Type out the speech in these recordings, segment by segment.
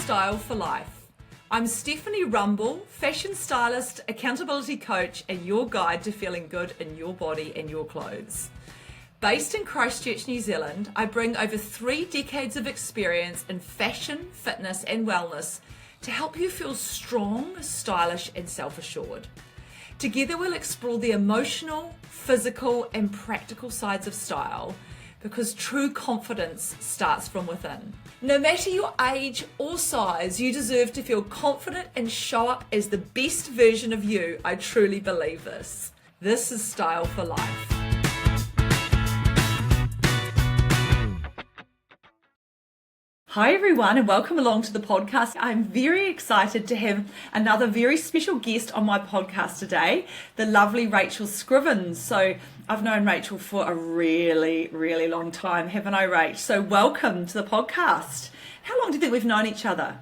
Style for Life. I'm Stephanie Rumble, fashion stylist, accountability coach, and your guide to feeling good in your body and your clothes. Based in Christchurch, New Zealand, I bring over 3 decades of experience in fashion, fitness, and wellness to help you feel strong, stylish, and self-assured. Together we'll explore the emotional, physical, and practical sides of style, because true confidence starts from within. No matter your age or size, you deserve to feel confident and show up as the best version of you. I truly believe this. This is Style for Life. Hi everyone, and welcome along to the podcast. I'm very excited to have another very special guest on my podcast today, the lovely Rachel Scrivin. So I've known Rachel for a really, really long time, haven't I, Rach? So welcome to the podcast. How long do you think we've known each other?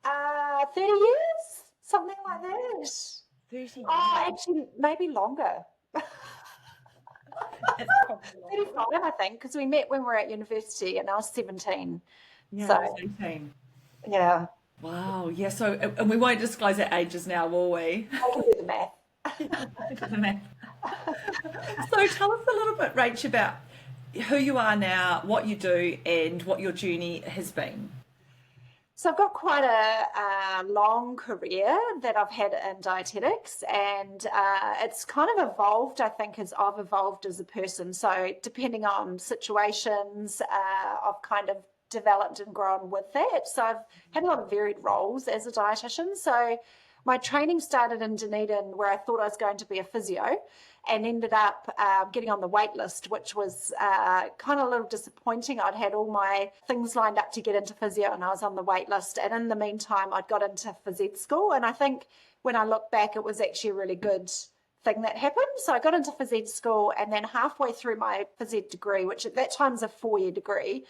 30 years, something like that. 30 years. Oh, actually, maybe longer. 35, I think, because we met when we were at university and I was 17. Yeah, So, 18. yeah, Wow, yeah, so, and we won't disclose our ages now, will we? I can do the math. So tell us a little bit, Rach, about who you are now, what you do, and what your journey has been. So I've got quite a long career that I've had in dietetics, and it's kind of evolved, I think, as I've evolved as a person. So depending on situations, I've kind of developed and grown with that. So I've had a lot of varied roles as a dietitian. So my training started in Dunedin, where I thought I was going to be a physio, and ended up getting on the wait list, which was kind of a little disappointing. I'd had all my things lined up to get into physio and I was on the wait list. And in the meantime, I'd got into phys ed school. And I think when I look back, it was actually a really good thing that happened. So I got into phys ed school, and then halfway through my phys ed degree, which at that time is a 4-year degree,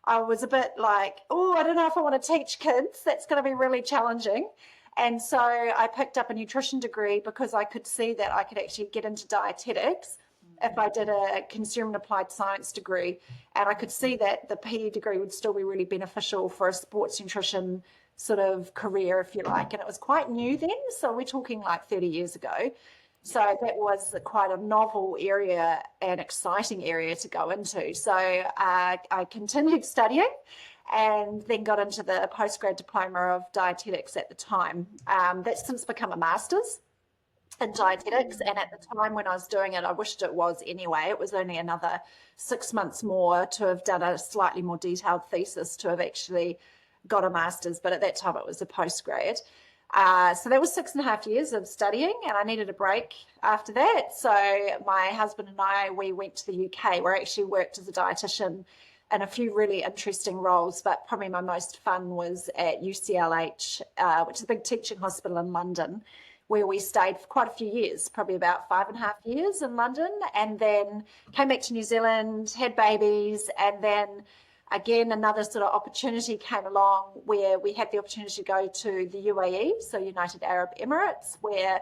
I was a bit like, oh, I don't know if I want to teach kids. That's going to be really challenging. And so I picked up a nutrition degree because I could see that I could actually get into dietetics if I did a consumer and applied science degree. And I could see that the PE degree would still be really beneficial for a sports nutrition sort of career, if you like. And it was quite new then. So we're talking like 30 years ago. So that was quite a novel area and exciting area to go into. So I continued studying and then got into the postgrad diploma of dietetics at the time. That's since become a master's in dietetics. And at the time when I was doing it, I wished it was anyway. It was only another 6 months more to have done a slightly more detailed thesis to have actually got a master's. But at that time, it was a postgrad. So that was 6.5 years of studying, and I needed a break after that. So my husband and I, we went to the UK, where I actually worked as a dietitian in a few really interesting roles, but probably my most fun was at UCLH, which is a big teaching hospital in London, where we stayed for quite a few years, probably about 5.5 years in London, and then came back to New Zealand, had babies, and then again, another sort of opportunity came along where we had the opportunity to go to the UAE, so United Arab Emirates, where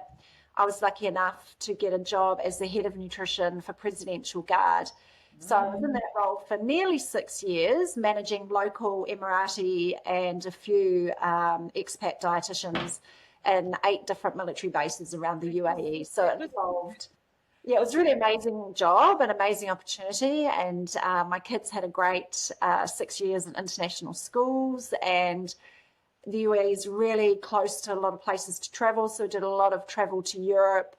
I was lucky enough to get a job as the head of nutrition for Presidential Guard. So I was in that role for nearly 6 years, managing local Emirati and a few expat dietitians in 8 different military bases around the UAE. So it involved... Yeah, it was a really amazing job, an amazing opportunity, and my kids had a great 6 years in international schools, and the UAE is really close to a lot of places to travel, so we did a lot of travel to Europe,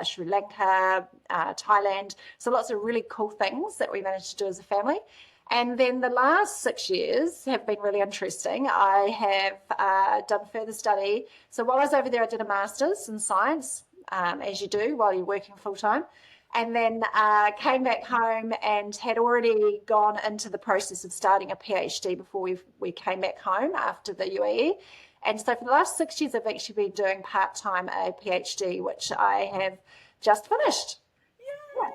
Sri Lanka, Thailand, so lots of really cool things that we managed to do as a family. And then the last 6 years have been really interesting. I have done further study. So while I was over there, I did a master's in science, as you do while you're working full-time, and then came back home and had already gone into the process of starting a PhD before we came back home after the UAE. And so for the last 6 years, I've actually been doing part-time a PhD, which I have just finished. Yay!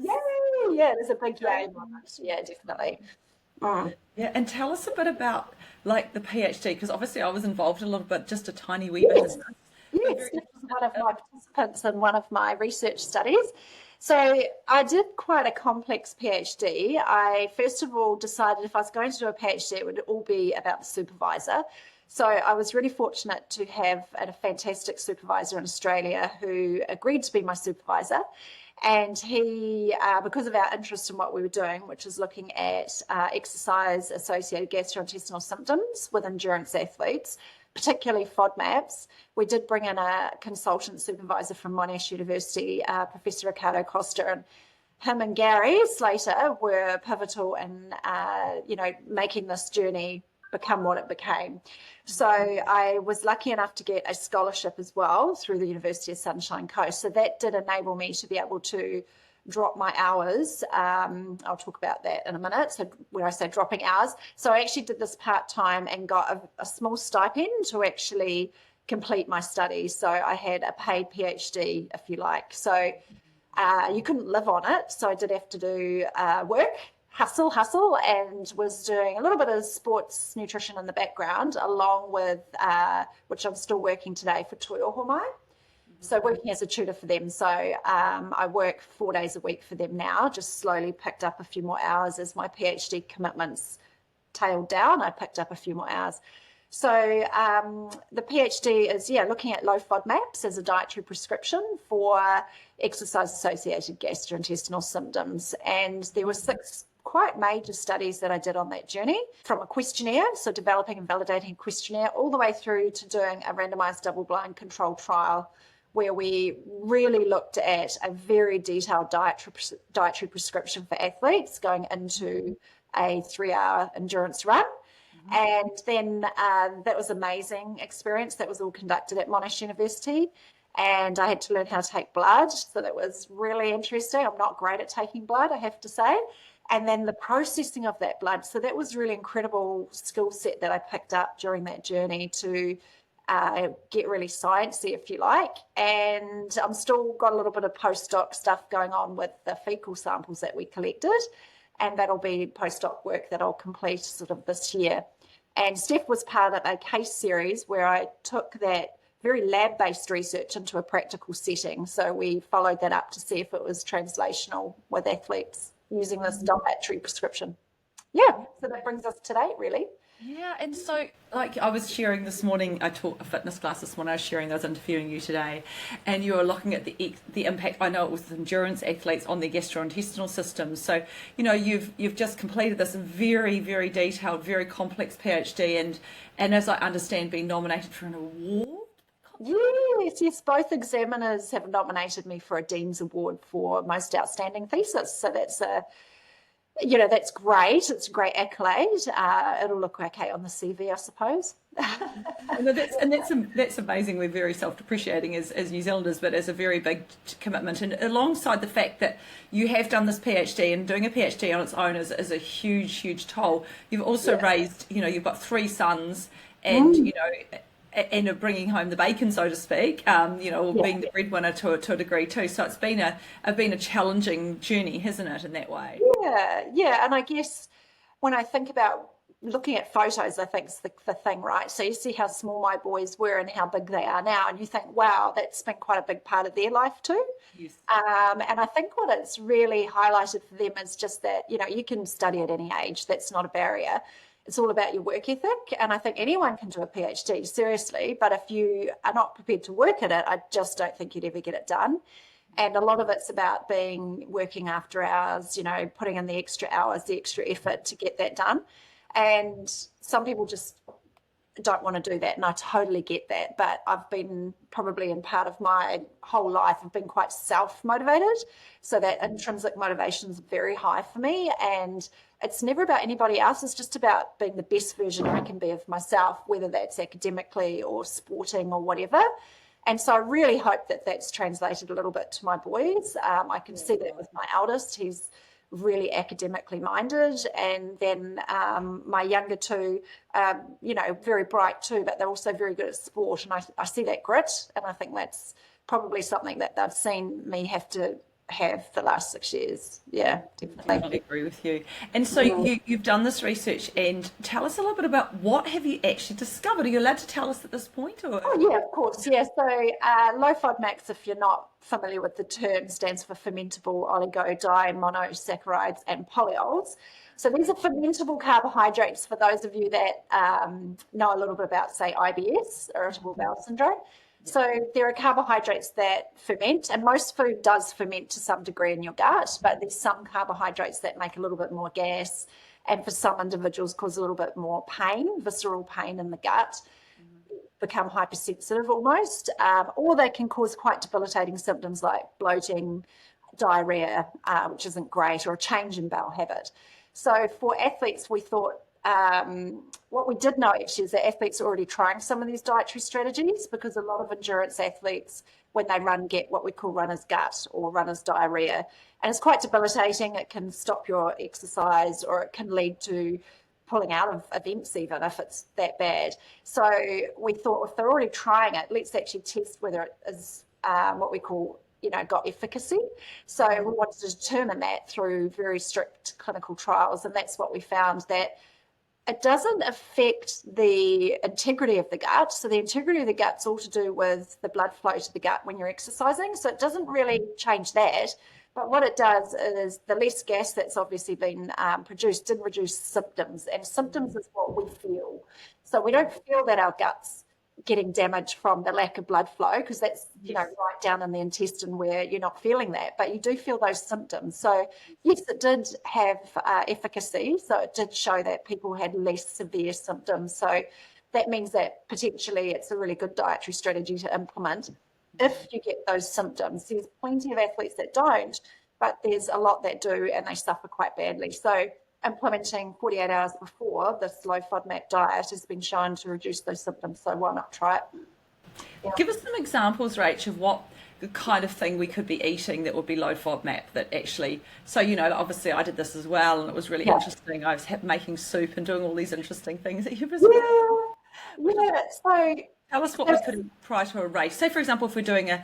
Yay! Yeah, there's a big yay moment. Yeah, definitely. Yeah, and tell us a bit about like the PhD, because obviously I was involved a little bit, just a tiny wee bit. Yes, this was one of my participants in one of my research studies. So I did quite a complex PhD. I first of all decided if I was going to do a PhD, it would all be about the supervisor. So I was really fortunate to have a fantastic supervisor in Australia who agreed to be my supervisor. And he, because of our interest in what we were doing, which is looking at exercise-associated gastrointestinal symptoms with endurance athletes, particularly FODMAPs, we did bring in a consultant supervisor from Monash University, Professor Ricardo Costa, and him and Gary Slater were pivotal in, making this journey become what it became. So I was lucky enough to get a scholarship as well through the University of Sunshine Coast. So that did enable me to be able to drop my hours. I'll talk about that in a minute. So when I say dropping hours, so I actually did this part-time and got a small stipend to actually complete my studies. So I had a paid PhD, if you like. So you couldn't live on it. So I did have to do work, hustle, and was doing a little bit of sports nutrition in the background, along with, which I'm still working today for Toyo Hormone. So working as a tutor for them. So I work 4 days a week for them now, just slowly picked up a few more hours as my PhD commitments tailed down. I picked up a few more hours. So the PhD is, looking at low FODMAPs as a dietary prescription for exercise-associated gastrointestinal symptoms. And there were 6 quite major studies that I did on that journey, from a questionnaire, so developing and validating a questionnaire, all the way through to doing a randomized double-blind controlled trial where we really looked at a very detailed dietary prescription for athletes going into a 3-hour endurance run. And then that was an amazing experience. That was all conducted at Monash University. And I had to learn how to take blood. So that was really interesting. I'm not great at taking blood, I have to say. And then the processing of that blood. So that was really incredible skill set that I picked up during that journey to get really sciencey, if you like. And I'm still got a little bit of postdoc stuff going on with the fecal samples that we collected. And that'll be postdoc work that I'll complete sort of this year. And Steph was part of a case series where I took that very lab-based research into a practical setting. So we followed that up to see if it was translational with athletes using this dietary prescription. Yeah, so that brings us to date, really. Yeah, and so like I was sharing this morning, I taught a fitness class this morning, I was sharing, I was interviewing you today, and you were looking at the impact, I know it was endurance athletes on their gastrointestinal systems. So, you've just completed this very, very detailed, very complex PhD, and as I understand, been nominated for an award? Yes, both examiners have nominated me for a Dean's Award for most outstanding thesis. So that's that's great. It's a great accolade. It'll look okay on the CV, I suppose. That's amazing. We're very self-depreciating as New Zealanders, but as a very big commitment. And alongside the fact that you have done this PhD, and doing a PhD on its own is a huge, huge toll. You've also raised, you've got 3 sons, and and are bringing home the bacon, so to speak, being the breadwinner to a degree too. So it's been a challenging journey, hasn't it, in that way? Yeah. And I guess when I think about looking at photos, I think it's the thing, right? So you see how small my boys were and how big they are now, and you think, wow, that's been quite a big part of their life too. Yes. And I think what it's really highlighted for them is just that, you can study at any age. That's not a barrier. It's all about your work ethic. And I think anyone can do a PhD, seriously. But if you are not prepared to work at it, I just don't think you'd ever get it done. And a lot of it's about working after hours, putting in the extra hours, the extra effort to get that done. And some people just don't want to do that. And I totally get that. But I've been probably in part of my whole life, I've been quite self-motivated. So that intrinsic motivation is very high for me. And it's never about anybody else. It's just about being the best version I can be of myself, whether that's academically or sporting or whatever. And so I really hope that that's translated a little bit to my boys. I can see that with my eldest. He's really academically minded. And then my younger 2, very bright too, but they're also very good at sport. And I see that grit. And I think that's probably something that they've seen me have to have the last 6 years. Yeah, definitely. Totally agree with you. And so you've done this research, and tell us a little bit about what have you actually discovered? Are you allowed to tell us at this point? Or? Oh, yeah, of course. Yeah. So low FODMAPs, if you're not familiar with the term, stands for fermentable oligodimonosaccharides and polyols. So these are fermentable carbohydrates for those of you that know a little bit about, say, IBS, irritable bowel syndrome. So there are carbohydrates that ferment, and most food does ferment to some degree in your gut, but there's some carbohydrates that make a little bit more gas, and for some individuals cause a little bit more pain, visceral pain in the gut, become hypersensitive almost, or they can cause quite debilitating symptoms like bloating, diarrhea, which isn't great, or a change in bowel habit. So for athletes, we thought what we did know actually is that athletes are already trying some of these dietary strategies, because a lot of endurance athletes, when they run, get what we call runner's gut or runner's diarrhea. And it's quite debilitating. It can stop your exercise, or it can lead to pulling out of events even if it's that bad. So we thought, if they're already trying it, let's actually test whether it is what we call, got efficacy. So we wanted to determine that through very strict clinical trials, and that's what we found, that it doesn't affect the integrity of the gut. So the integrity of the gut's all to do with the blood flow to the gut when you're exercising. So it doesn't really change that. But what it does is the less gas that's obviously been produced did reduce symptoms, and symptoms is what we feel. So we don't feel that our gut's getting damaged from the lack of blood flow, because that's right down in the intestine where you're not feeling that, but you do feel those symptoms. So yes, it did have efficacy. So it did show that people had less severe symptoms. So that means that potentially it's a really good dietary strategy to implement if you get those symptoms. There's plenty of athletes that don't, but there's a lot that do, and they suffer quite badly. So implementing 48 hours before this low FODMAP diet has been shown to reduce those symptoms. So why not try it? Yeah. Give us some examples, Rach, of what the kind of thing we could be eating that would be low FODMAP that actually, so, obviously I did this as well, and it was really interesting. I was making soup and doing all these interesting things that you were So tell us what we could eat prior to a race. Say, for example, if we're doing a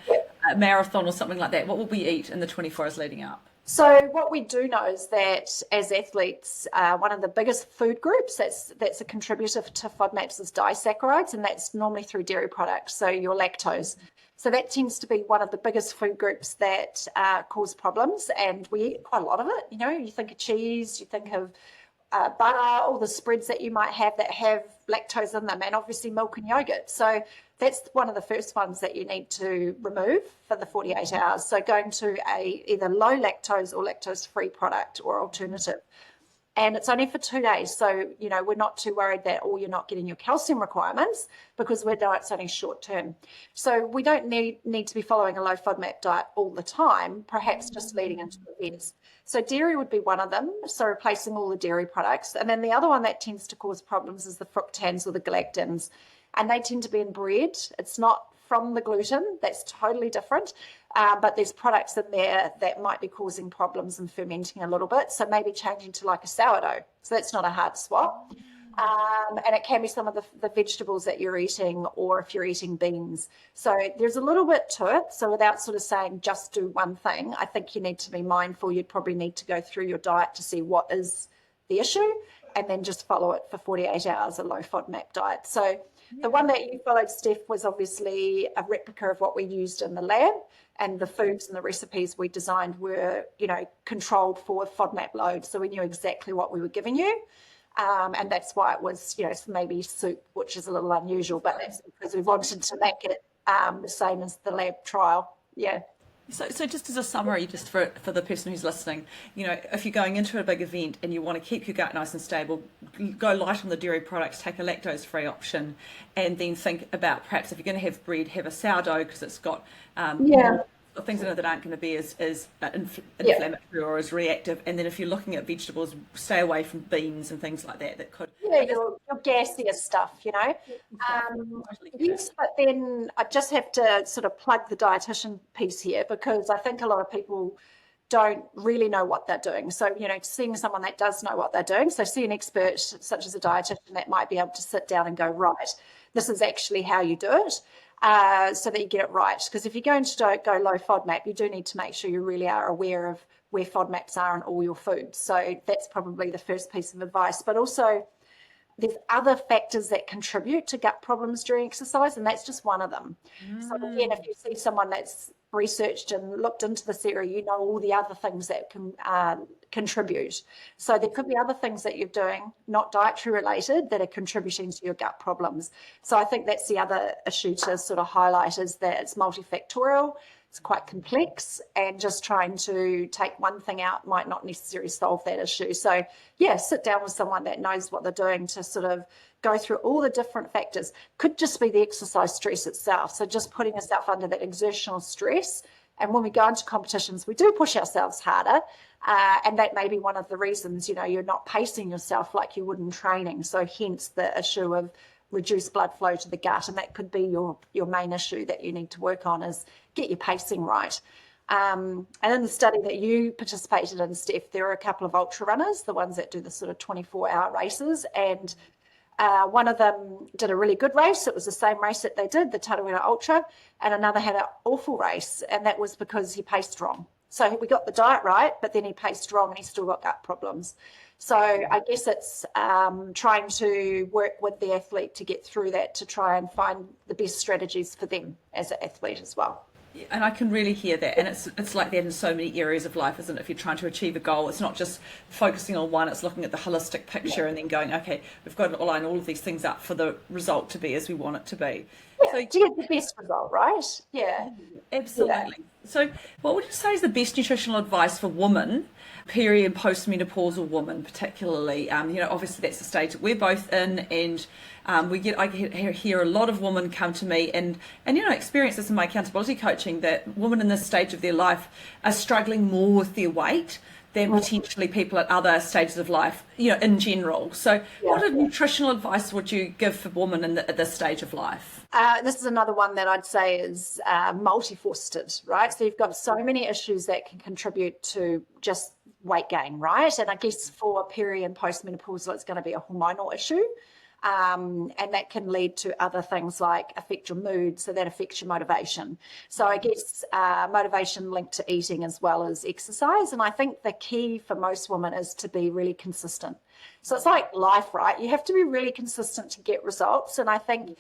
marathon or something like that, what will we eat in the 24 hours leading up? So what we do know is that as athletes, one of the biggest food groups that's a contributor to FODMAPs is disaccharides, and that's normally through dairy products, so your lactose. So that tends to be one of the biggest food groups that cause problems, and we eat quite a lot of it. You think of cheese, you think of butter, all the spreads that you might have that have lactose in them, and obviously milk and yogurt. So that's one of the first ones that you need to remove for the 48 hours. So going to a either low lactose or lactose-free product or alternative. And it's only for 2 days. So, we're not too worried that, you're not getting your calcium requirements, because we know it's only short term. So we don't need to be following a low FODMAP diet all the time, perhaps just leading into events. So dairy would be one of them. So replacing all the dairy products. And then the other one that tends to cause problems is the fructans or the galactans. And they tend to be in bread. It's not from the gluten. That's totally different. But there's products in there that might be causing problems and fermenting a little bit. So maybe changing to like a sourdough. So that's not a hard swap. And it can be some of the vegetables that you're eating, or if you're eating beans. So there's a little bit to it. So without sort of saying just do one thing, I think you need to be mindful. You'd probably need to go through your diet to see what is the issue, and then just follow it for 48 hours, a low FODMAP diet. So the one that you followed, Steph, was obviously a replica of what we used in the lab, and the foods and the recipes we designed were, controlled for FODMAP load. So we knew exactly what we were giving you. And that's why it was, maybe soup, which is a little unusual, but that's because we wanted to make it the same as the lab trial. Yeah. So just as a summary, just for the person who's listening, if you're going into a big event and you want to keep your gut nice and stable, go light on the dairy products, take a lactose-free option, and then think about, perhaps if you're going to have bread, have a sourdough, because it's got things in it that aren't going to be as inflammatory or as reactive. And then if you're looking at vegetables, stay away from beans and things like that could... Yeah, your gassier stuff, Yes, but then I just have to sort of plug the dietitian piece here, because I think a lot of people don't really know what they're doing. So, seeing someone that does know what they're doing, so see an expert such as a dietitian that might be able to sit down and go, right, this is actually how you do it. so that you get it right. Because if you're going to go low FODMAP, you do need to make sure you really are aware of where FODMAPs are in all your foods. So that's probably the first piece of advice. But also, there's other factors that contribute to gut problems during exercise, and that's just one of them. So again, if you see someone that's researched and looked into this area, you know all the other things that can contribute. So there could be other things that you're doing, not dietary related, that are contributing to your gut problems. So I think that's the other issue to sort of highlight, is that it's multifactorial. It's quite complex, and just trying to take one thing out might not necessarily solve that issue. So yeah, sit down with someone that knows what they're doing to sort of go through all the different factors. Could just be the exercise stress itself. So just putting yourself under that exertional stress. And when we go into competitions, we do push ourselves harder. And that may be one of the reasons, you're not pacing yourself like you would in training. So hence the issue of reduced blood flow to the gut, and that could be your main issue that you need to work on, is get your pacing right. And in the study that you participated in, Steph, there are a couple of ultra runners, the ones that do the sort of 24-hour races, and one of them did a really good race. It was the same race that they did, the Tarawera Ultra, and another had an awful race, and that was because he paced wrong. So we got the diet right, but then he paced wrong and he still got gut problems. So I guess it's trying to work with the athlete to get through that, to try and find the best strategies for them as an athlete as well. And I can really hear that, and it's like that in so many areas of life, isn't it? If you're trying to achieve a goal, it's not just focusing on one, it's looking at the holistic picture and then going, okay, we've got to line all of these things up for the result to be as we want it to be. Yeah, so to get the best result, right? Yeah. Absolutely. Yeah. So what would you say is the best nutritional advice for women, peri and postmenopausal women particularly? Obviously that's the stage that we're both in, and I hear a lot of women come to me and experience this in my accountability coaching, that women in this stage of their life are struggling more with their weight than potentially people at other stages of life, in general. So what nutritional advice would you give for women at this stage of life? This is another one that I'd say is multifaceted, right? So you've got so many issues that can contribute to just weight gain, right? And I guess for peri and postmenopausal, it's going to be a hormonal issue. And that can lead to other things like affect your mood, so that affects your motivation. So I guess motivation linked to eating as well as exercise. And I think the key for most women is to be really consistent. So it's like life, right? You have to be really consistent to get results. And I think,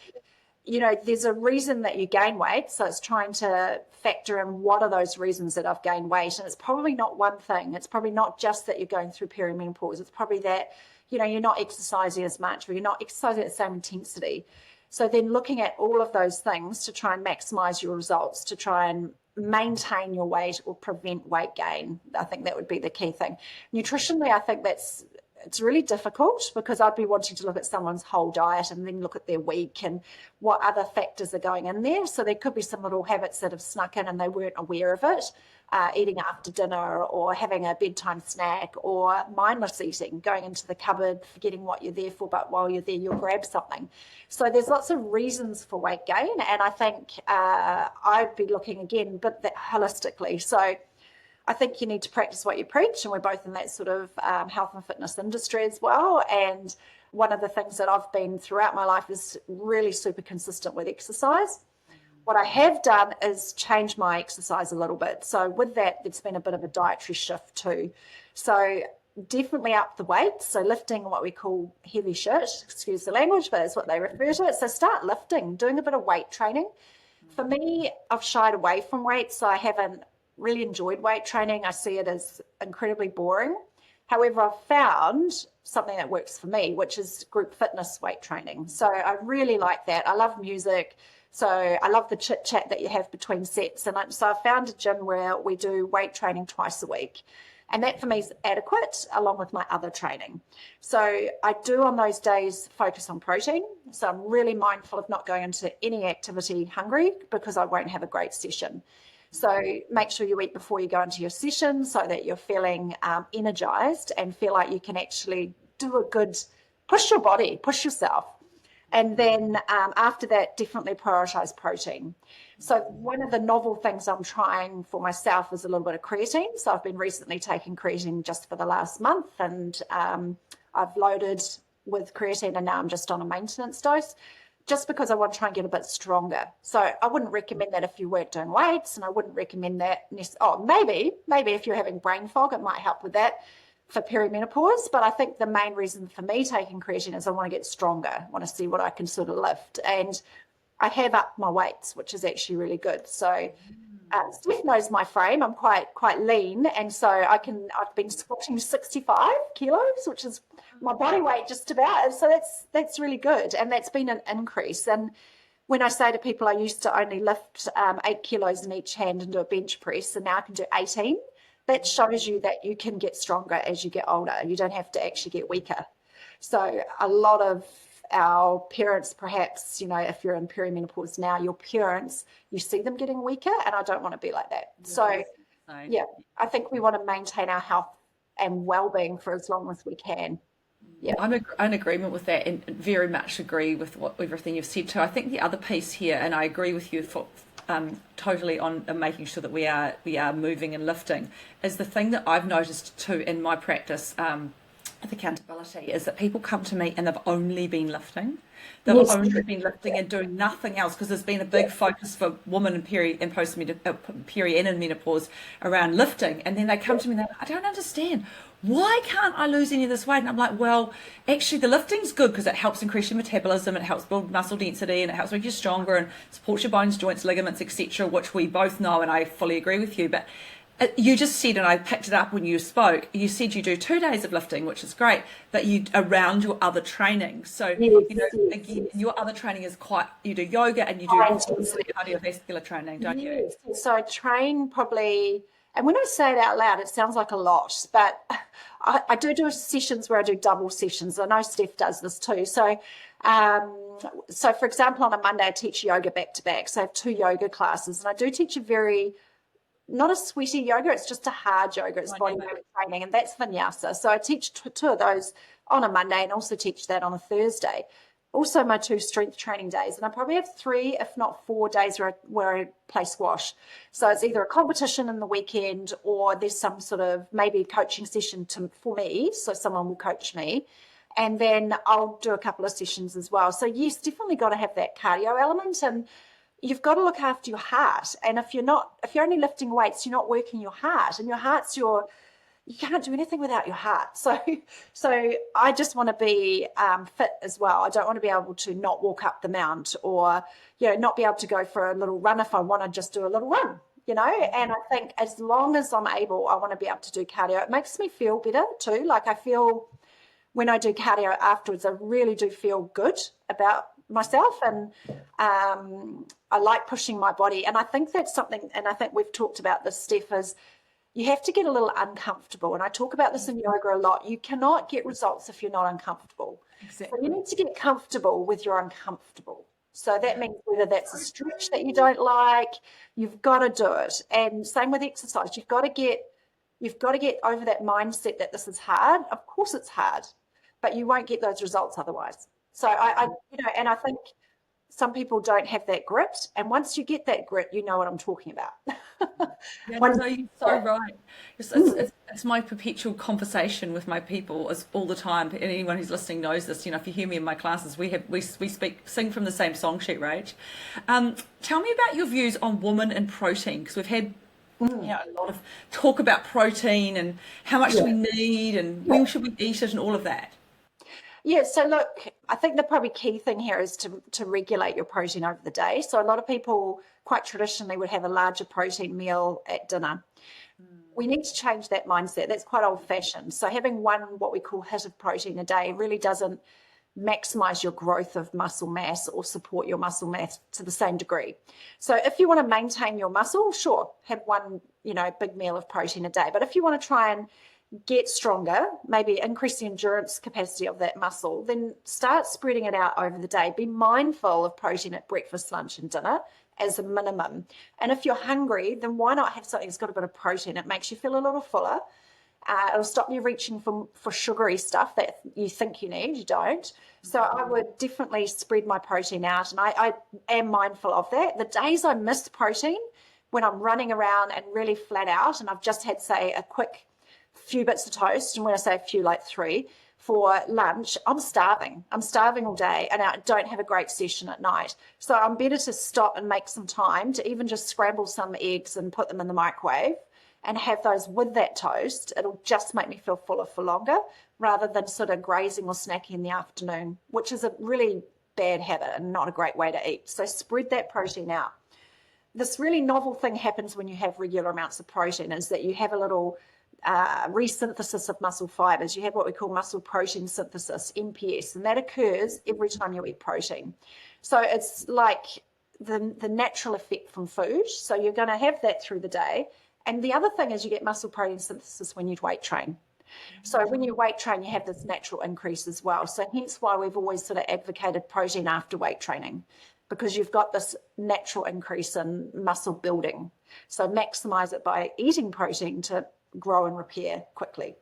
there's a reason that you gain weight. So it's trying to factor in what are those reasons that I've gained weight. And it's probably not one thing. It's probably not just that you're going through perimenopause. It's probably that you're not exercising as much, or you're not exercising at the same intensity. So then looking at all of those things to try and maximize your results, to try and maintain your weight or prevent weight gain, I think that would be the key thing. Nutritionally, I think it's really difficult, because I'd be wanting to look at someone's whole diet and then look at their week and what other factors are going in there. So there could be some little habits that have snuck in and they weren't aware of it. Eating after dinner, or having a bedtime snack, or mindless eating, going into the cupboard, forgetting what you're there for, but while you're there, you'll grab something. So there's lots of reasons for weight gain. And I think I'd be looking again, but that holistically. So I think you need to practice what you preach, and we're both in that sort of health and fitness industry as well. And one of the things that I've been throughout my life is really super consistent with exercise. What I have done is change my exercise a little bit. So with that, it's been a bit of a dietary shift too. So definitely up the weight. So lifting what we call heavy shit, excuse the language, but that's what they refer to it. So start lifting, doing a bit of weight training. For me, I've shied away from weight, so I haven't really enjoyed weight training. I see it as incredibly boring. However, I've found something that works for me, which is group fitness weight training. So I really like that. I love music. So I love the chit chat that you have between sets. And so I found a gym where we do weight training twice a week. And that for me is adequate, along with my other training. So I do on those days focus on protein. So I'm really mindful of not going into any activity hungry, because I won't have a great session. So make sure you eat before you go into your session, so that you're feeling energized and feel like you can actually do a good, push your body, push yourself. And then after that, definitely prioritize protein. So one of the novel things I'm trying for myself is a little bit of creatine. So I've been recently taking creatine just for the last month, and I've loaded with creatine, and now I'm just on a maintenance dose. just because I want to try and get a bit stronger. So I wouldn't recommend that if you weren't doing weights, and I wouldn't recommend that. Maybe if you're having brain fog, it might help with that for perimenopause. But I think the main reason for me taking creatine is I want to get stronger. I want to see what I can sort of lift. And I have upped my weights, which is actually really good. So Steph knows my frame. I'm quite lean, and so I've been squatting 65 kilos, which is my body weight just about. So that's really good, and that's been an increase. And when I say to people I used to only lift 8 kilos in each hand and do a bench press, and now I can do 18, that shows you that you can get stronger as you get older. You don't have to actually get weaker. So a lot of our parents, perhaps, you know, if you're in perimenopause now, your parents, you see them getting weaker, and I don't want to be like that. So yeah, I think we want to maintain our health and well-being for as long as we can. Yeah, I'm in agreement with that, and very much agree with everything you've said too. I think the other piece here, and I agree with you totally on making sure that we are moving and lifting, is the thing that I've noticed too in my practice with accountability, is that people come to me and they've only been lifting. They've only been lifting and doing nothing else, because there's been a big focus for women in peri and menopause around lifting. And then they come to me and they're like, I don't understand. Why can't I lose any of this weight? And I'm like, well, actually the lifting's good because it helps increase your metabolism, it helps build muscle density, and it helps make you stronger and supports your bones, joints, ligaments, etc., which we both know, and I fully agree with you. But you just said, and I picked it up when you spoke, you said you do 2 days of lifting, which is great, but you around your other training. So, again, your other training is you do yoga and you do cardiovascular training, don't you? So I train probably, and when I say it out loud, it sounds like a lot, but I do sessions where I do double sessions. I know Steph does this too. So, for example, on a Monday, I teach yoga back to back. So I have 2 yoga classes, and I do teach not a sweaty yoga, it's just a hard yoga, it's body weight training, and that's vinyasa. So I teach 2 of those on a Monday, and also teach that on a Thursday. Also my 2 strength training days, and I probably have 3, if not 4 days where I play squash. So it's either a competition in the weekend, or there's some sort of maybe coaching session for me, so someone will coach me, and then I'll do a couple of sessions as well. So yes, definitely got to have that cardio element, and you've got to look after your heart. And if you're only lifting weights, you're not working your heart, and your heart's you can't do anything without your heart. So I just want to be fit as well. I don't want to be able to not walk up the mount, or, not be able to go for a little run if I want to just do a little run, And I think as long as I'm able, I want to be able to do cardio. It makes me feel better too. Like I feel when I do cardio afterwards, I really do feel good about myself, and I like pushing my body. And I think that's something, and I think we've talked about this, Steph, is you have to get a little uncomfortable. And I talk about this in yoga a lot. You cannot get results if you're not uncomfortable. Exactly. So you need to get comfortable with your uncomfortable. So that means whether that's a stretch that you don't like, you've got to do it. And same with exercise. You've got to get over that mindset that this is hard. Of course it's hard, but you won't get those results otherwise. So I think some people don't have that grit, and once you get that grit, you know what I'm talking about. You're so right. It's my perpetual conversation with my people all the time. And anyone who's listening knows this. If you hear me in my classes, we sing from the same song sheet, Rach. Tell me about your views on women and protein, because we've had a lot of talk about protein and how much do we need and when should we eat it and all of that. Yeah, so look, I think the probably key thing here is to regulate your protein over the day. So a lot of people quite traditionally would have a larger protein meal at dinner. We need to change that mindset. That's quite old-fashioned. So having what we call hit of protein a day really doesn't maximize your growth of muscle mass or support your muscle mass to the same degree. So if you want to maintain your muscle, sure, have one, big meal of protein a day. But if you want to try and get stronger, maybe increase the endurance capacity of that muscle, then start spreading it out over the day. Be mindful of protein at breakfast, lunch, and dinner as a minimum. And if you're hungry, then why not have something that's got a bit of protein? It makes you feel a little fuller. It'll stop you reaching for sugary stuff that you think you need. You don't. So I would definitely spread my protein out, and I am mindful of that. The days I miss protein, when I'm running around and really flat out, and I've just had, say, a quick few bits of toast, and when I say a few, like 3, for lunch, I'm starving. I'm starving all day and I don't have a great session at night. So I'm better to stop and make some time to even just scramble some eggs and put them in the microwave and have those with that toast. It'll just make me feel fuller for longer rather than sort of grazing or snacking in the afternoon, which is a really bad habit and not a great way to eat. So spread that protein out. This really novel thing happens when you have regular amounts of protein is that you have a little resynthesis of muscle fibers. You have what we call muscle protein synthesis, MPS, and that occurs every time you eat protein. So it's like the natural effect from food. So you're going to have that through the day. And the other thing is you get muscle protein synthesis when you weight train. So when you weight train, you have this natural increase as well. So hence why we've always sort of advocated protein after weight training, because you've got this natural increase in muscle building. So maximize it by eating protein to grow and repair quickly.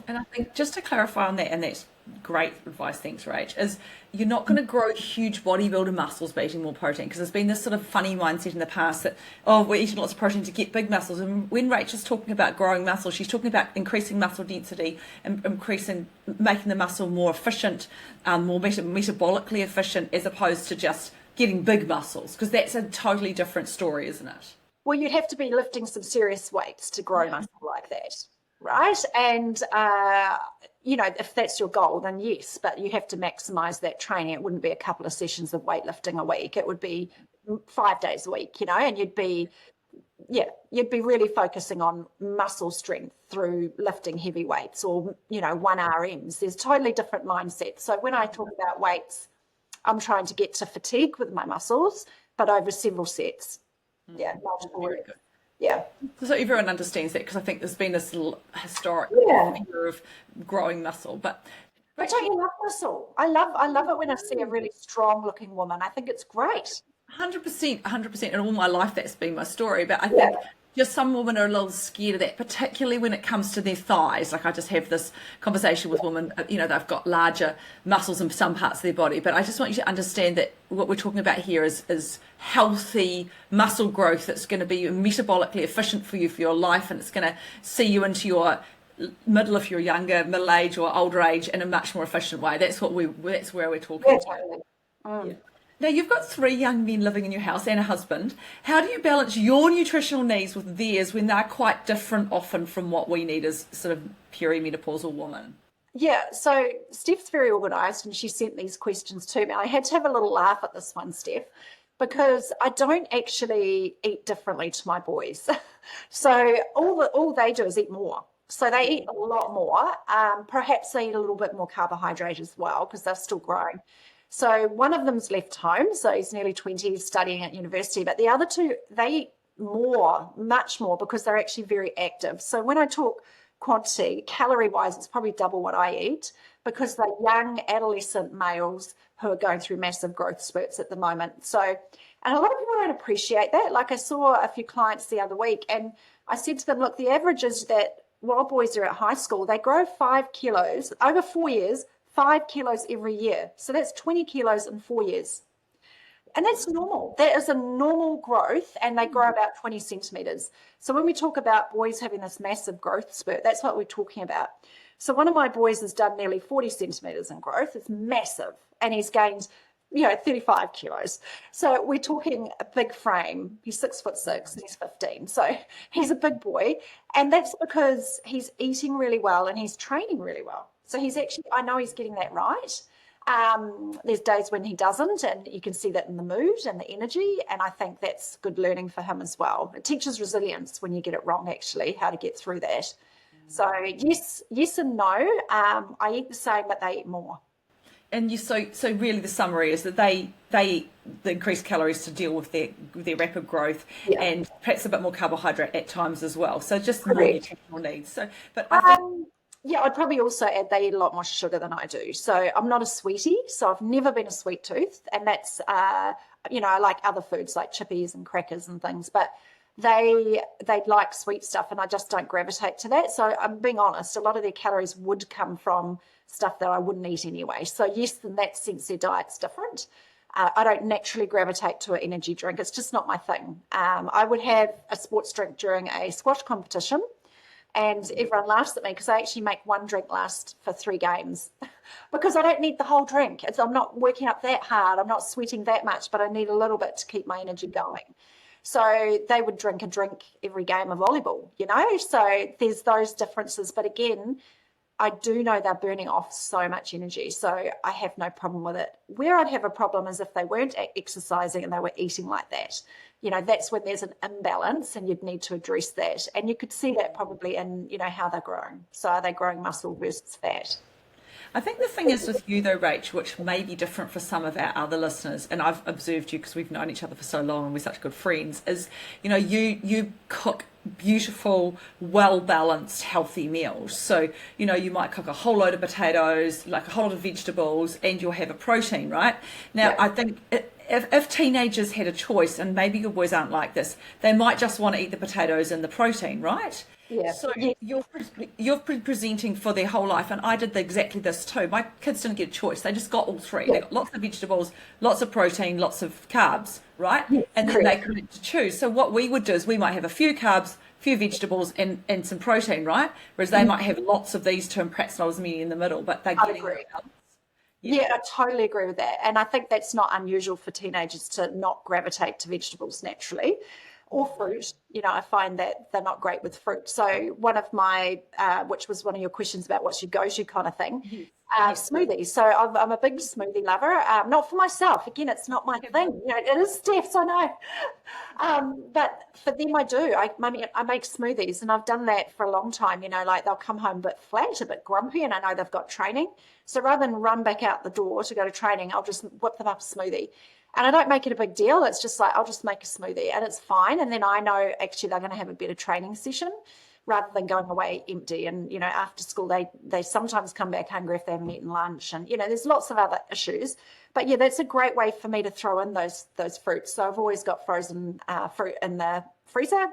And I think just to clarify on that, and that's great advice, thanks Rach, is you're not going to grow huge bodybuilder muscles by eating more protein, because there's been this sort of funny mindset in the past that, oh, we're eating lots of protein to get big muscles. And when Rachel's talking about growing muscle, she's talking about increasing muscle density and making the muscle more efficient, more metabolically efficient, as opposed to just getting big muscles, because that's a totally different story, isn't it? Well, you'd have to be lifting some serious weights to grow muscle like that, right? And, if that's your goal, then yes, but you have to maximize that training. It wouldn't be a couple of sessions of weightlifting a week. It would be 5 days a week, and you'd be really focusing on muscle strength through lifting heavy weights or, 1 RMs. There's totally different mindsets. So when I talk about weights, I'm trying to get to fatigue with my muscles, but over several sets. Yeah, multiple weeks. Yeah. So everyone understands that, because I think there's been this little historic fear of growing muscle. But don't you love muscle? I love it when I see a really strong looking woman. I think it's great. 100%. And all my life that's been my story. But I think just some women are a little scared of that, particularly when it comes to their thighs. Like I just have this conversation with women, they've got larger muscles in some parts of their body. But I just want you to understand that what we're talking about here is healthy muscle growth that's going to be metabolically efficient for you for your life, and it's going to see you into your middle if you're younger, middle age or older age in a much more efficient way. That's where we're talking about. Yeah. Now, you've got 3 young men living in your house and a husband. How do you balance your nutritional needs with theirs when they're quite different often from what we need as sort of perimenopausal women? Yeah, so Steph's very organised and she sent these questions to me. I had to have a little laugh at this one, Steph, because I don't actually eat differently to my boys. So all they do is eat more. So they eat a lot more. Perhaps they eat a little bit more carbohydrate as well because they're still growing. So one of them's left home, so he's nearly 20, he's studying at university, but the other 2, they eat more, much more, because they're actually very active. So when I talk quantity, calorie-wise, it's probably double what I eat, because they're young adolescent males who are going through massive growth spurts at the moment. So, and a lot of people don't appreciate that. Like I saw a few clients the other week, and I said to them, look, the average is that while boys are at high school, they grow 5 kilos over 4 years, 5 kilos every year. So that's 20 kilos in 4 years. And that's normal. That is a normal growth, and they grow about 20 centimeters. So when we talk about boys having this massive growth spurt, that's what we're talking about. So one of my boys has done nearly 40 centimeters in growth. It's massive. And he's gained, 35 kilos. So we're talking a big frame. He's 6'6" and he's 15. So he's a big boy. And that's because he's eating really well and he's training really well. So he's actually, I know he's getting that right. There's days when he doesn't, and you can see that in the mood and the energy, and I think that's good learning for him as well. It teaches resilience when you get it wrong, actually, how to get through that. So yes and no. I eat the same, but they eat more. And so really the summary is that they eat the increased calories to deal with their rapid growth, and perhaps a bit more carbohydrate at times as well. So just more nutritional needs. So, but I think, I'd probably also add they eat a lot more sugar than I do. So I'm not a sweetie, so I've never been a sweet tooth. And that's, I like other foods like chippies and crackers and things, but they like sweet stuff and I just don't gravitate to that. So I'm being honest, a lot of their calories would come from stuff that I wouldn't eat anyway. So yes, in that sense, their diet's different. I don't naturally gravitate to an energy drink. It's just not my thing. I would have a sports drink during a squash competition, And everyone laughs at me because I actually make one drink last for 3 games because I don't need the whole drink. I'm not working up that hard. I'm not sweating that much, but I need a little bit to keep my energy going. So they would drink a drink every game of volleyball, So there's those differences. But again, I do know they're burning off so much energy, so I have no problem with it. Where I'd have a problem is if they weren't exercising and they were eating like that. That's when there's an imbalance and you'd need to address that. And you could see that probably in, how they're growing. So are they growing muscle versus fat? I think the thing is with you though, Rach, which may be different for some of our other listeners, and I've observed you because we've known each other for so long and we're such good friends, is, you cook beautiful, well-balanced, healthy meals. So, you might cook a whole load of potatoes, like a whole lot of vegetables, and you'll have a protein, right? Now, yeah. I think if teenagers had a choice, and maybe your boys aren't like this, they might just want to eat the potatoes and the protein, right? Yeah. So you're presenting for their whole life, and I did exactly this too. My kids didn't get a choice; they just got all three. They got lots of vegetables, lots of protein, lots of carbs, right? Yes, and then they could choose. So what we would do is we might have a few carbs, few vegetables, and some protein, right? Whereas they might have lots of these two, and perhaps not as many in the middle, but they're getting it. Yeah, I totally agree with that, and I think that's not unusual for teenagers to not gravitate to vegetables naturally. Or fruit, I find that they're not great with fruit. So one of my, which was one of your questions about what's your go-to kind of thing, smoothies. So I'm a big smoothie lover, not for myself. Again, it's not my thing. It is Steph's, I know. But for them, I do. I make smoothies, and I've done that for a long time. Like they'll come home a bit flat, a bit grumpy, and I know they've got training. So rather than run back out the door to go to training, I'll just whip them up a smoothie. And I don't make it a big deal. It's just like, I'll just make a smoothie and it's fine. And then I know actually they're going to have a better training session rather than going away empty. And, after school, they sometimes come back hungry if they haven't eaten lunch. And, there's lots of other issues. But yeah, that's a great way for me to throw in those fruits. So I've always got frozen fruit in the freezer.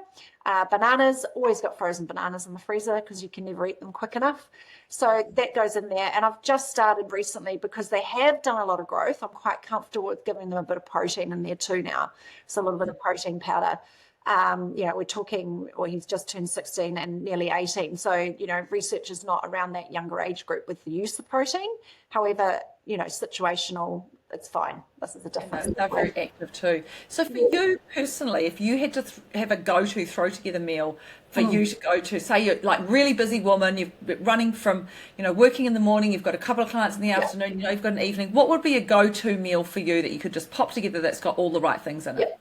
Bananas, always got frozen bananas in the freezer because you can never eat them quick enough. So that goes in there. And I've just started recently because they have done a lot of growth. I'm quite comfortable with giving them a bit of protein in there too now. So a little bit of protein powder. We're talking, he's just turned 16 and nearly 18. So, research is not around that younger age group with the use of protein. However, situational, it's fine. This is a difference. They're very active too. So for you personally, if you had to have a go-to throw together meal for you to go to, say you're like really busy woman, you're running from, working in the morning, you've got a couple of clients in the afternoon, you've got an evening, what would be a go-to meal for you that you could just pop together that's got all the right things in it?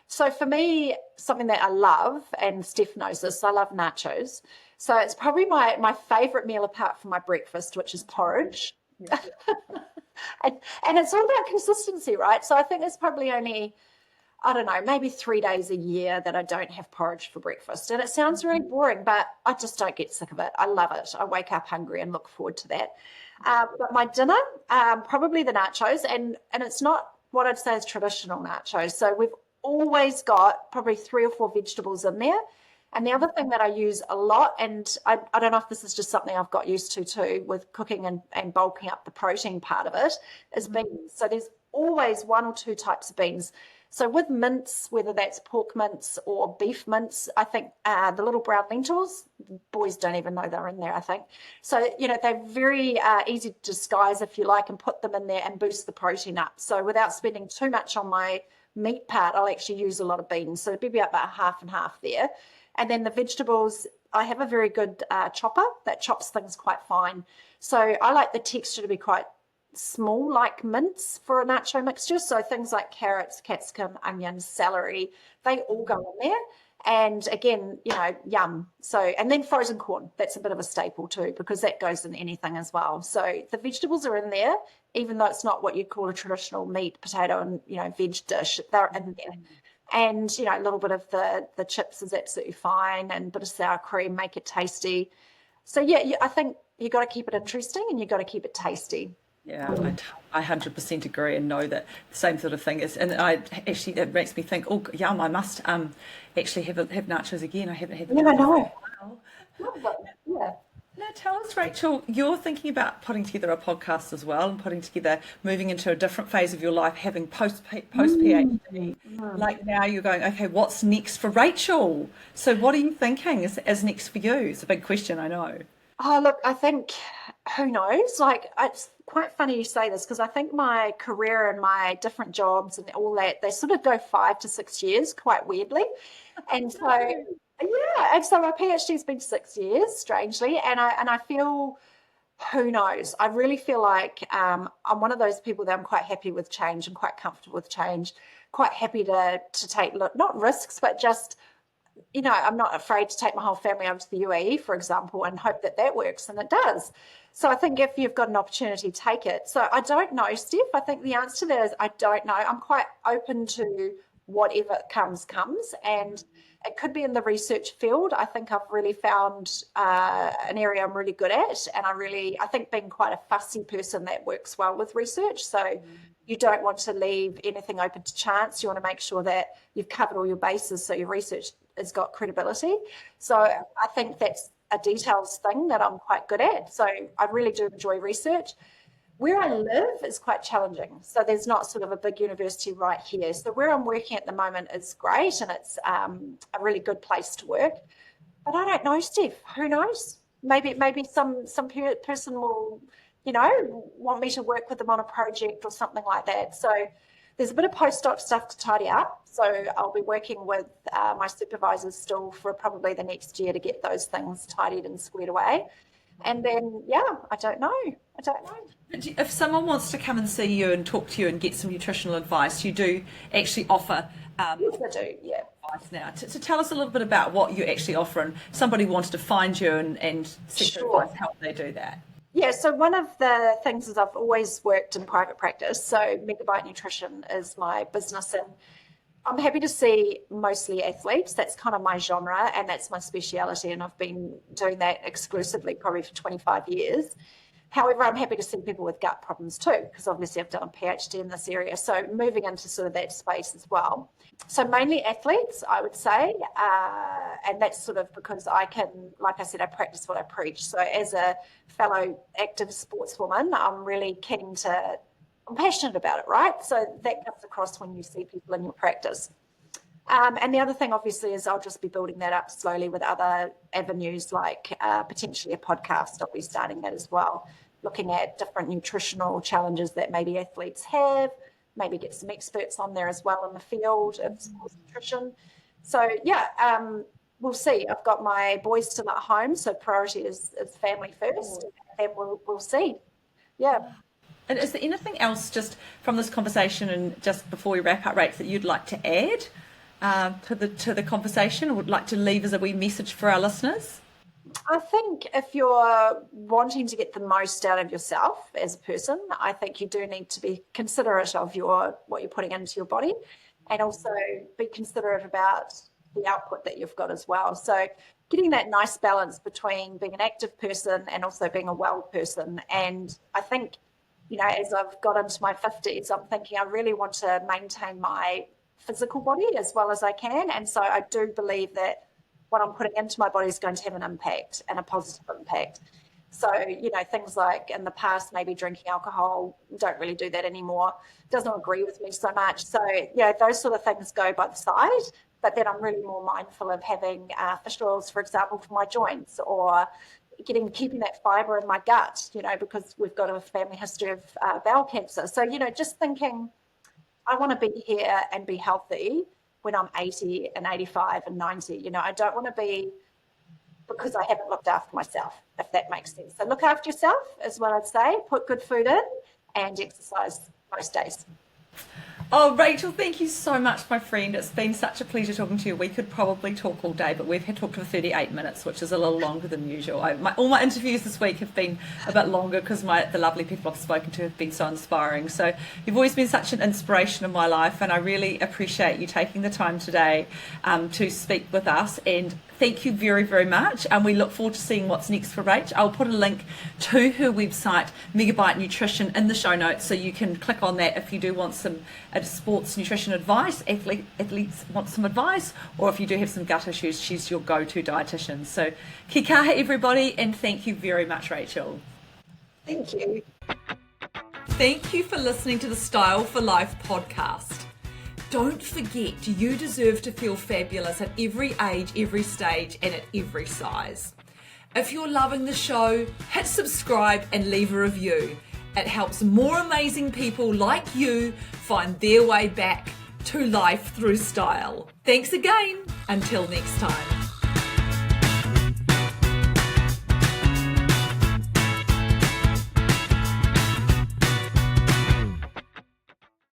So for me, something that I love, and Steph knows this, I love nachos. So it's probably my favorite meal apart from my breakfast, which is porridge. Yeah. and it's all about consistency, right? So I think there's probably only, I don't know, maybe 3 days a year that I don't have porridge for breakfast. And it sounds very boring, but I just don't get sick of it. I love it. I wake up hungry and look forward to that. But my dinner, probably the nachos, and it's not what I'd say is traditional nachos. So we've always got probably 3 or 4 vegetables in there. And the other thing that I use a lot, and I don't know if this is just something I've got used to too with cooking and bulking up the protein part of it, is beans. So there's always 1 or 2 types of beans. So with mince, whether that's pork mince or beef mince, I think the little brown lentils, boys don't even know they're in there, I think. So, they're very easy to disguise, if you like, and put them in there and boost the protein up. So without spending too much on my meat part, I'll actually use a lot of beans. So maybe about half and half there. And then the vegetables, I have a very good chopper that chops things quite fine. So I like the texture to be quite small, like mince for a nacho mixture. So things like carrots, capsicum, onions, celery, they all go in there. And again, yum. So, and then frozen corn, that's a bit of a staple too, because that goes in anything as well. So the vegetables are in there, even though it's not what you'd call a traditional meat, potato and, veg dish, they're in there. And, a little bit of the chips is absolutely fine, and a bit of sour cream, make it tasty. So yeah, I think you got to keep it interesting and you got to keep it tasty. Yeah, I 100% agree and know that the same sort of thing is, and it makes me think, oh, yum, I must actually have nachos again. I haven't had them. Yeah, I know. Yeah. Now tell us, Rachel, you're thinking about putting together a podcast as well and moving into a different phase of your life, having post PhD. Like now you're going, okay, what's next for Rachel? So what are you thinking is next for you? It's a big question, I know. Oh, look, I think, who knows? Like, it's quite funny you say this because I think my career and my different jobs and all that, they sort of go 5 to 6 years quite weirdly. And so, yeah, and so my PhD's been 6 years, strangely, and I feel, who knows? I really feel like I'm one of those people that I'm quite happy with change and quite comfortable with change, quite happy to take, not risks, but just I'm not afraid to take my whole family over to the UAE, for example, and hope that that works, and it does. So I think if you've got an opportunity, take it. So I don't know, Steph. I think the answer to that is I don't know. I'm quite open to whatever comes, and it could be in the research field. I think I've really found an area I'm really good at, and I think being quite a fussy person that works well with research. So you don't want to leave anything open to chance. You want to make sure that you've covered all your bases so your research has got credibility. So I think that's a details thing that I'm quite good at. So I really do enjoy research. Where I live is quite challenging. So there's not sort of a big university right here. So where I'm working at the moment is great, and it's a really good place to work. But I don't know, Steph. Who knows? Maybe some person will, want me to work with them on a project or something like that. So there's a bit of postdoc stuff to tidy up. So I'll be working with my supervisors still for probably the next year to get those things tidied and squared away. And then, I don't know. If someone wants to come and see you and talk to you and get some nutritional advice, you do actually offer yes, I do, yeah. advice now. So tell us a little bit about what you actually offer, and somebody wanted to find you and seek your advice, how they do that. Yeah, so one of the things is I've always worked in private practice. So Megabyte Nutrition is my business, and I'm happy to see mostly athletes. That's kind of my genre, and that's my speciality, and I've been doing that exclusively probably for 25 years. However, I'm happy to see people with gut problems too, because obviously I've done a PhD in this area. So moving into sort of that space as well. So mainly athletes, I would say, and that's sort of because I can, like I said, I practice what I preach. So as a fellow active sportswoman, I'm passionate about it, right? So that comes across when you see people in your practice. And the other thing, obviously, is I'll just be building that up slowly with other avenues, like potentially a podcast. I'll be starting that as well, looking at different nutritional challenges that maybe athletes have, maybe get some experts on there as well in the field of sports nutrition. So, we'll see. I've got my boys still at home, so priority is family first, and then we'll see. Yeah. And is there anything else just from this conversation and just before we wrap up, Rach, that you'd like to add to the conversation, or would like to leave as a wee message for our listeners? I think if you're wanting to get the most out of yourself as a person, I think you do need to be considerate of what you're putting into your body, and also be considerate about the output that you've got as well. So getting that nice balance between being an active person and also being a well person. And I think, as I've got into my 50s, I'm thinking I really want to maintain my physical body as well as I can. And so I do believe that what I'm putting into my body is going to have an impact, and a positive impact. So, things like in the past, maybe drinking alcohol, don't really do that anymore. Doesn't agree with me so much. So, those sort of things go by the side. But then I'm really more mindful of having fish oils, for example, for my joints, or keeping that fiber in my gut, because we've got a family history of bowel cancer. So, just thinking, I want to be here and be healthy when I'm 80 and 85 and 90. I don't want to be because I haven't looked after myself, if that makes sense. So look after yourself is what I'd say. Put good food in and exercise most days. Oh, Rachel, thank you so much, my friend. It's been such a pleasure talking to you. We could probably talk all day, but we've had talked for 38 minutes, which is a little longer than usual. All my interviews this week have been a bit longer because the lovely people I've spoken to have been so inspiring. So you've always been such an inspiration in my life, and I really appreciate you taking the time today to speak with us. And thank you very, very much. And we look forward to seeing what's next for Rach. I'll put a link to her website, Megabyte Nutrition, in the show notes, so you can click on that if you do want some sports nutrition advice, athletes want some advice, or if you do have some gut issues, she's your go-to dietitian. So ki kaha, everybody, and thank you very much, Rachel. Thank you. Thank you for listening to the Style for Life podcast. Don't forget, you deserve to feel fabulous at every age, every stage, and at every size. If you're loving the show, hit subscribe and leave a review. It helps more amazing people like you find their way back to life through style. Thanks again. Until next time.